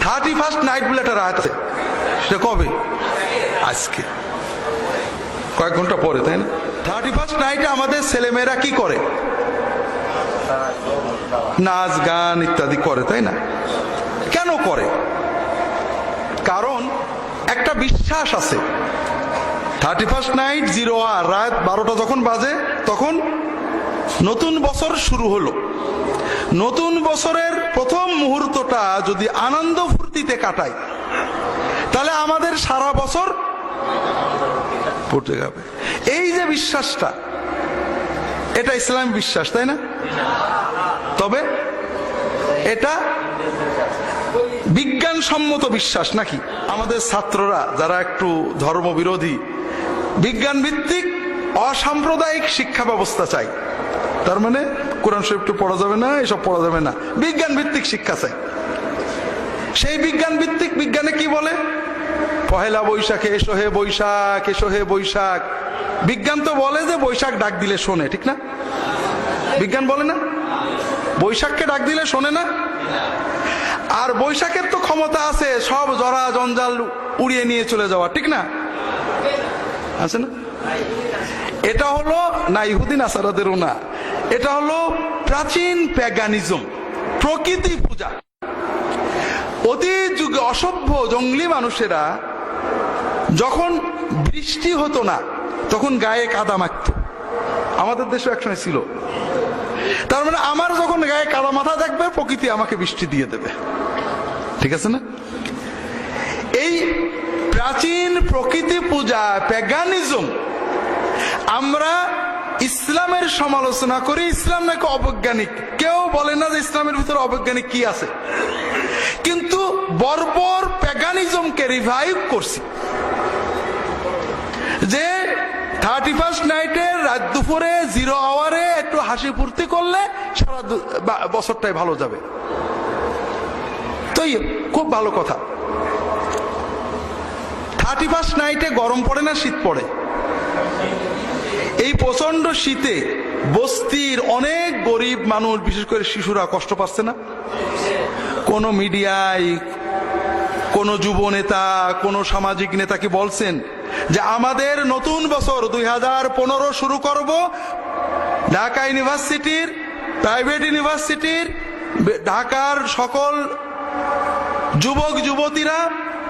31st night বলে একটা রাত আছে, সেটা কবে? আজকে, কয়েক ঘন্টা পরে, তাই না? 31st নাইটে আমাদের ছেলেমেয়েরা কি করে? নাচ গান ইত্যাদি করে, তাই না? কেন করে? কারণ একটা বিশ্বাস আছে, 31st নাইট 0 hour, রাত 12টা যখন বাজে তখন নতুন বছর শুরু হলো। নতুন বছরের প্রথম মুহূর্তটা যদি আনন্দ ফুর্তিতে কাটাই, তাহলে আমাদের সারা বছর পড়তে যাবে। এই যে বিশ্বাসটা, এটা ইসলামী বিশ্বাস, তাই না? তবে এটা বিজ্ঞানসম্মত বিশ্বাস নাকি? আমাদের ছাত্ররা যারা একটু ধর্মবিরোধী, বিজ্ঞান ভিত্তিক অসাম্প্রদায়িক শিক্ষা ব্যবস্থা চাই, তার মানে কোরআন শরীফ পড়া যাবে না, এসব পড়া যাবে না, বিজ্ঞান ভিত্তিক শিক্ষা চাই। সেই বিজ্ঞান ভিত্তিক বিজ্ঞানে কি বলে? পহেলা বৈশাখে এসো হে বৈশাখ, এসো হে বৈশাখ। বিজ্ঞান তো বলে যে বৈশাখ ডাক দিলে শোনে, ঠিক না? বিজ্ঞান বলে না বৈশাখকে ডাক দিলে শোনে না? আর বৈশাখের তো ক্ষমতা আছে সব জরা জঞ্জাল উড়িয়ে নিয়ে চলে যাওয়া, ঠিক না? আছে না? এটা হলো না ইহুদি নাসারাদেরও না, এটা হলো প্রাচীন প্যাগানিজম, প্রকৃতি পূজা। অতীত যুগে অসভ্য জঙ্গলি মানুষেরা যখন বৃষ্টি হতো না তখন গায়ে কাদা মাখত। আমাদের দেশে একসময় ছিল। তার মানে আমার যখন গায়ে কাদা মাথা থাকবে, প্রকৃতি আমাকে বৃষ্টি দিয়ে দেবে, ঠিক আছে না? এই প্রাচীন প্রকৃতি পূজা, প্যাগানিজম, আমরা ইসলামের সমালোচনা করি, ইসলাম নাকি অবৈজ্ঞানিক। কেউ বলে না যে ইসলামের ভিতরে অবৈজ্ঞানিক কি আছে, কিন্তু বর্বর প্যাগানিজমকে রিভাইভ করছি। যে 31st নাইটে রাত দুপুরে 0 hour-এ একটু হাসি ফুর্তি করলে সারা বছরটাই ভালো যাবে। তো খুব ভালো কথা। 31st নাইটে গরম পড়ে না শীত পড়ে? এই প্রচন্ড শীতে বস্তির অনেক গরিব মানুষ, বিশেষ করে শিশুরা কষ্ট পাচ্ছে না? কোন মিডিয়ায়, কোন যুব নেতা, কোন সামাজিক নেতা কি বলছেন যে আমাদের নতুন বছর 2015 শুরু করব, ঢাকা ইউনিভার্সিটির, প্রাইভেট ইউনিভার্সিটির, ঢাকার সকল যুবক যুবতীরা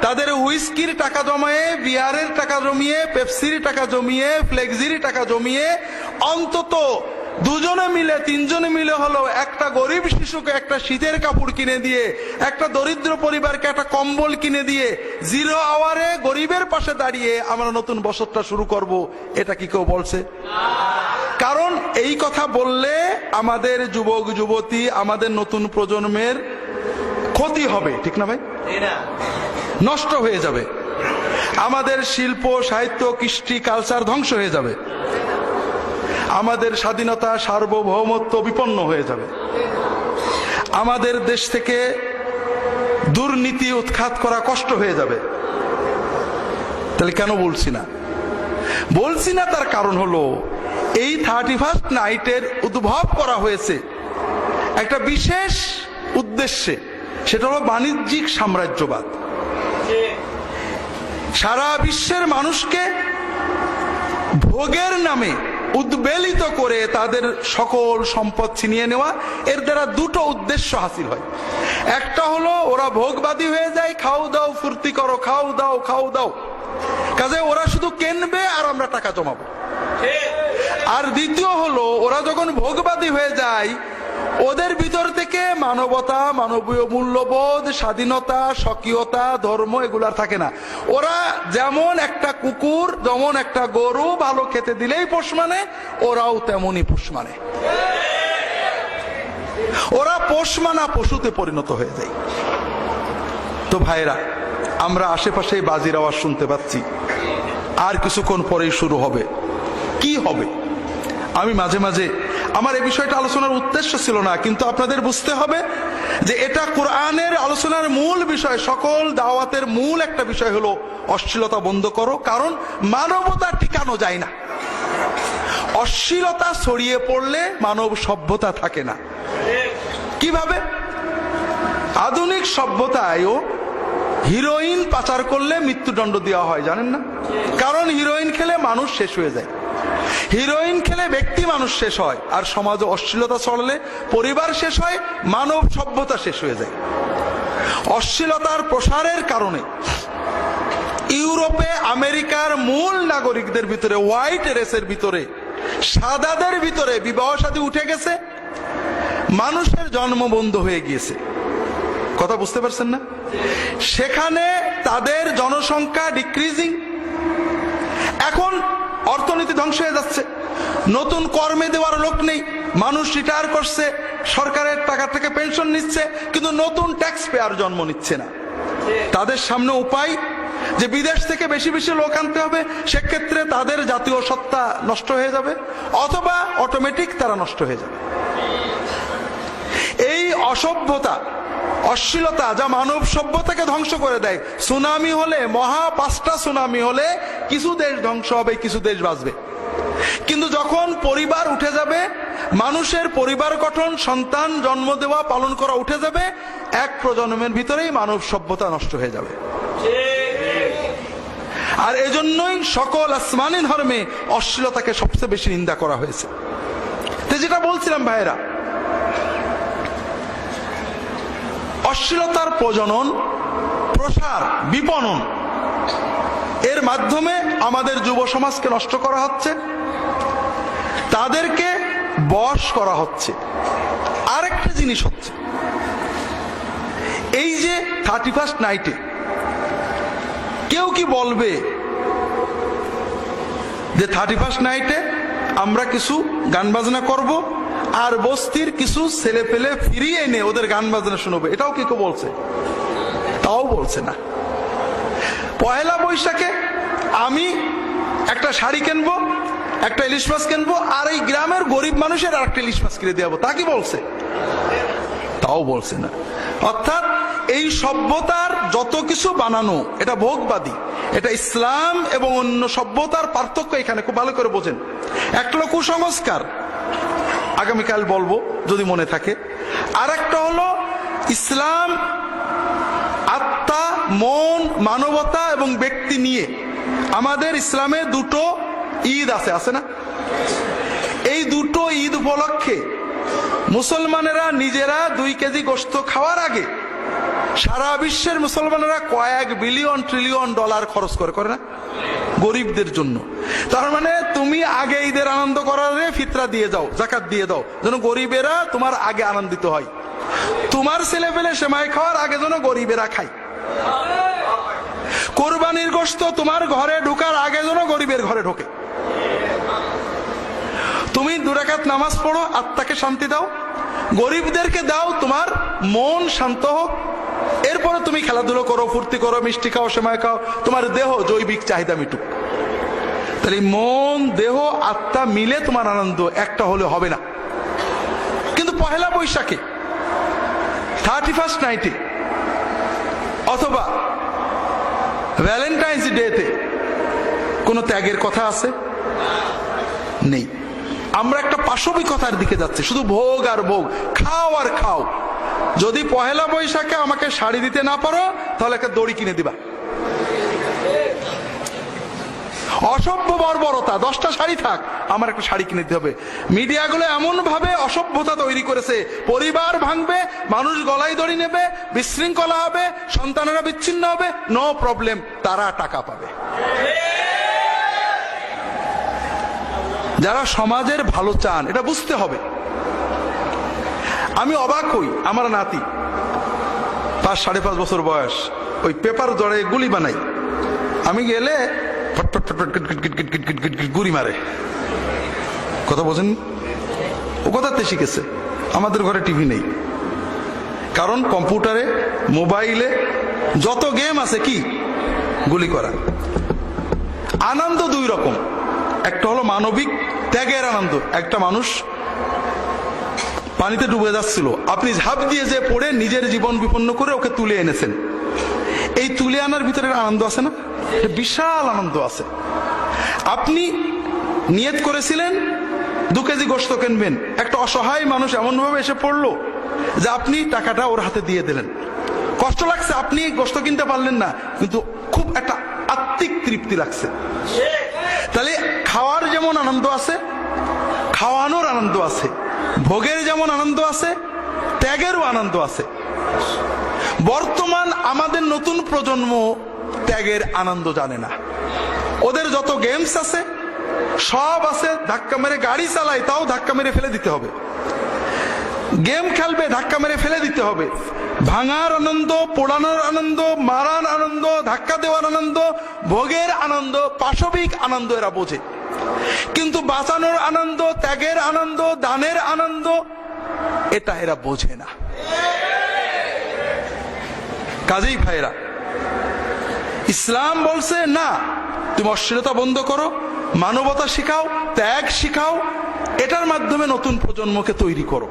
তাদের হুইস্কির টাকা জমিয়ে, বিয়ারের টাকা জমিয়ে, পেপসির টাকা জমিয়ে, ফ্লেক্সির টাকা জমিয়ে অন্তত 2জনে মিলে 3জনে মিলে হলো একটা গরিব শিশুকে একটা শীতের কাপড় কিনে দিয়ে, একটা দরিদ্র পরিবারকে একটা কম্বল কিনে দিয়ে 0 hour-এ গরিবের পাশে দাঁড়িয়ে আমরা নতুন বছরটা শুরু করব। এটা কি কেউ বলছে? কারণ এই কথা বললে আমাদের যুবক যুবতী, আমাদের নতুন প্রজন্মের ক্ষতি হবে, ঠিক না ভাই? নষ্ট হয়ে যাবে। আমাদের শিল্প, সাহিত্য, কৃষ্টি, কালচার ধ্বংস হয়ে যাবে। আমাদের স্বাধীনতা, সার্বভৌমত্ব বিপন্ন হয়ে যাবে। আমাদের দেশ থেকে দুর্নীতি উৎখাত করা কষ্ট হয়ে যাবে। তাহলে কেন বলছি না? বলছি না তার কারণ হলো এই 31st নাইটের উদ্ভব করা হয়েছে একটা বিশেষ উদ্দেশ্যে, সেটা হলো বাণিজ্যিক সাম্রাজ্যবাদ। সারা বিশ্বের মানুষকে ভোগের নামে উদ্বেলিত করে তাদের সকল সম্পদ ছিনিয়ে নেওয়া। এর দ্বারা 2টো উদ্দেশ্য হাসিল হয়। একটা হলো ওরা ভোগবাদী হয়ে যায়, খাও দাও ফুর্তি করো, খাও দাও খাও দাও, কাজে ওরা শুধু কিনবে আর আমরা টাকা জমাবো। আর দ্বিতীয় হলো ওরা যখন ভোগবাদী হয়ে যায়, ওদের ভিতর থেকে মানবতা, মানবীয় মূল্যবোধ, স্বাধীনতা, স্বকীয়তা, ধর্ম এগুলার থাকে না। ওরা যেমন একটা কুকুর, যেমন একটা গরু ভালো খেতে দিলেই পোষ মানে, ওরাও তেমনই পোষ মানে। ওরা পোষ মানা পশুতে পরিণত হয়ে যায়। তো ভাইরা, আমরা আশেপাশে বাজির আওয়াজ শুনতে পাচ্ছি, আর কিছুক্ষণ পরেই শুরু হবে। কি হবে? আমি মাঝে মাঝে, আমার এই বিষয়টা আলোচনার উদ্দেশ্য ছিল না, কিন্তু আপনাদের বুঝতে হবে যে এটা কোরআনের আলোচনার মূল বিষয়। সকল দাওয়াতের মূল একটা বিষয় হলো অশ্লীলতা বন্ধ করো, কারণ মানবতা টিকানো যায় না। অশ্লীলতা ছড়িয়ে পড়লে মানব সভ্যতা থাকে না। কিভাবে? আধুনিক সভ্যতায়ও হিরোইন পাচার করলে মৃত্যুদণ্ড দেওয়া হয়, জানেন না? কারণ হিরোইন খেলে মানুষ শেষ হয়ে যায়, হিরোইন খেলে ব্যক্তি মানুষ শেষ হয়, আর সমাজে অশ্লীলতা ছড়ালে পরিবার শেষ হয়, মানব সভ্যতা শেষ হয়ে যায়। অশ্লীলতার প্রসারের কারণে ইউরোপে আমেরিকার মূল নাগরিকদের ভিতরে, হোয়াইট রেসের ভিতরে, সাদাদের ভিতরে বিবাহ শাদী উঠে গেছে, মানুষের জন্ম বন্ধ হয়ে গিয়েছে। কথা বুঝতে পারছেন না? সেখানে তাদের জনসংখ্যা ডিক্রিজিং, এখন অর্থনীতি ধ্বংস হয়ে যাচ্ছে, নতুন কর্মে দেওয়ার লোক নেই, মানুষ রিটায়ার করছে, সরকারের টাকা থেকে পেনশন নিচ্ছে, কিন্তু নতুন ট্যাক্স পেয়ার জন্ম নিচ্ছে না। তাদের সামনে উপায় যে বিদেশ থেকে বেশি বেশি লোক আনতে হবে, সেক্ষেত্রে তাদের জাতীয় সত্তা নষ্ট হয়ে যাবে, অথবা অটোমেটিক তারা নষ্ট হয়ে যাবে। এই অসভ্যতা, অশ্লীলতা যা মানব সভ্যতাকে ধ্বংস করে দেয়। সুনামি হলে, মহা 5টা সুনামি হলে কিছু দেশ ধ্বংস হবে, কিছু দেশ বাঁচবে। কিন্তু যখন পরিবার উঠে যাবে, মানুষের পরিবার গঠন, সন্তান জন্ম দেওয়া, পালন করা উঠে যাবে, এক প্রজন্মের ভিতরেই মানব সভ্যতা নষ্ট হয়ে যাবে। আর এজন্যই সকল আসমানি ধর্মে অশ্লীলতাকে সবচেয়ে বেশি নিন্দা করা হয়েছে। তো যেটা বলছিলাম ভাইয়েরা, অশ্লীলতার প্রজনন, প্রসার, বিপণন, এর মাধ্যমে আমাদের যুব সমাজকে নষ্ট করা হচ্ছে, তাদেরকে বশ করা হচ্ছে। আরেকটা জিনিস হচ্ছে, এই যে 31st নাইটে কেউ কি বলবে যে 31st নাইটে আমরা কিছু গান বাজনা করব, আর বস্তির কিছু ছেলে পেলে ফিরিয়ে এনে ওদের গান বাজনা শুনবে? এটাও কি কেউ বলছে? তাও বলছে না। পয়লা বৈশাখে আমি একটা শাড়ি কিনবো, একটা ইলিশ মাছ কিনবো, আর এই গ্রামের গরিব মানুষের আর একটা ইলিশ মাছ কিনে দেবো, তা কি বলছে? তাও বলছে না। অর্থাৎ এই সভ্যতার যত কিছু বানানো, এটা ভোগবাদী, এটা ইসলাম এবং অন্য সভ্যতার পার্থক্য এখানে খুব ভালো করে বোঝেন। একটা হলো কুসংস্কার, আগামীকাল বলবো যদি মনে থাকে। আর একটা হলো ইসলাম আত্মা, মন, মানবতা এবং ব্যক্তি নিয়ে। আমাদের ইসলামে দুটো ঈদ আছে, আছে না? এই দুটো ঈদ উপলক্ষে মুসলমানেরা নিজেরা 2 কেজি গোশত খাওয়ার আগে সারা বিশ্বের মুসলমানেরা কয়েক বিলিয়ন ট্রিলিয়ন ডলার খরচ করে না গরিবদের জন্য। তার মানে তুমি আগে ঈদের আনন্দ করার ফিতরা দিয়ে যাও, যাকাত দিয়ে দাও, যেন গরিবেরা তোমার আগে আনন্দিত হয়। তোমার ছেলে পেলে সেমাই খাওয়ার আগে যেন গরিবেরা খায়। কোরবানির গোশত তোমার ঘরে ঢোকার আগে যেন গরিবের ঘরে ঢোকে। তুমি 2 রাকাত নামাজ পড়ো, আত্মাকে শান্তি দাও, গরিবদেরকে দাও, তোমার মন শান্ত হোক। এরপরে তুমি খেলাধুলো করো, ফুর্তি করো, মিষ্টি খাও, সেমাই খাও, তোমার দেহ জৈবিক চাহিদা মিটুক। তাহলে মন, দেহ, আত্মা মিলে তোমার আনন্দ একটা হলে হবে না। কিন্তু পহেলা বৈশাখে, 31st নাইটে, অথবা ভ্যালেন্টাইন্স ডেতে কোনো ত্যাগের কথা আছে? নেই। আমরা একটা পাশবিকতার দিকে যাচ্ছি, শুধু ভোগ আর ভোগ, খাও আর খাও। যদি পহেলা বৈশাখে আমাকে শাড়ি দিতে না পারো, তাহলে একটা দড়ি কিনে দিবা। অসভ্য বর্বরতা, 10টা শাড়ি থাক, আমার একটা শাড়ি কিনে দিতে হবে। মিডিয়াগুলো এমন ভাবে অসভ্যতা তৈরি করেছে, পরিবার ভাঙবে, মানুষ গলায় দড়ি নেবে, বিশৃঙ্খলা হবে, সন্তানেরা বিচ্ছিন্ন হবে, নো প্রবলেম, তারা টাকা পাবে। যারা সমাজের ভালো চান, এটা বুঝতে হবে। আমি অবাক হই, আমার নাতি 5-5.5 বছর বয়স, ওই পেপার জড়ে গুলি বানাই, আমি গেলে গুলি মারে। কথা বোঝেন? ও কোথাতে শিখেছে? আমাদের ঘরে টিভি নেই, কারণ কম্পিউটারে, মোবাইলে যত গেম আছে, কি গুলি করা। আনন্দ 2 রকম, একটা হলো মানবিক ত্যাগের আনন্দ। একটা মানুষ পানিতে ডুবে যাচ্ছিল, আপনি ঝাঁপ দিয়ে যে পড়ে নিজের জীবন বিপন্ন করে ওকে তুলে এনেছেন, এই তুলে আনার ভিতরে আনন্দ আছে না? বিশাল আনন্দ আছে। আপনি নিয়ত করেছিলেন 2 কেজি গোশত কিনবেন, একটা অসহায় মানুষ এমন ভাবে এসে পড়লো যে আপনি টাকাটা ওর হাতে দিয়ে দিলেন, কষ্ট লাগছে, আপনি গোশত কিনতে পারলেন না, কিন্তু খুব একটা আত্মিক তৃপ্তি লাগছে। তাহলে খাওয়ার যেমন আনন্দ আছে, খাওয়ানোর আনন্দ আছে, ভোগের যেমন আনন্দ আছে, ত্যাগেরও আনন্দ আছে। বর্তমান আমাদের নতুন প্রজন্ম ত্যাগের আনন্দ জানে না। ওদের যত গেমস আছে সব আছে, ধাক্কা মেরে গাড়ি চালায় তাও ধাক্কা মেরে ফেলে দিতে হবে, গেম খেলবে ধাক্কা মেরে ফেলে দিতে হবে। ভাঙার আনন্দ, পোড়ানোর আনন্দ, মারার আনন্দ, ধাক্কা দেওয়ার আনন্দ, ভোগের আনন্দ, পাশবিক আনন্দ এরা বোঝে, কিন্তু বাঁচানোর আনন্দ, ত্যাগের আনন্দ, দানের আনন্দ এটা এরা বোঝে না। কাজেই ভাইরা, ইসলাম বলছে না, তুমি অশ্লীলতা বন্ধ করো, মানবতা শিখাও, ত্যাগ শিখাও, এটার মাধ্যমে নতুন প্রজন্মকে তৈরি করো।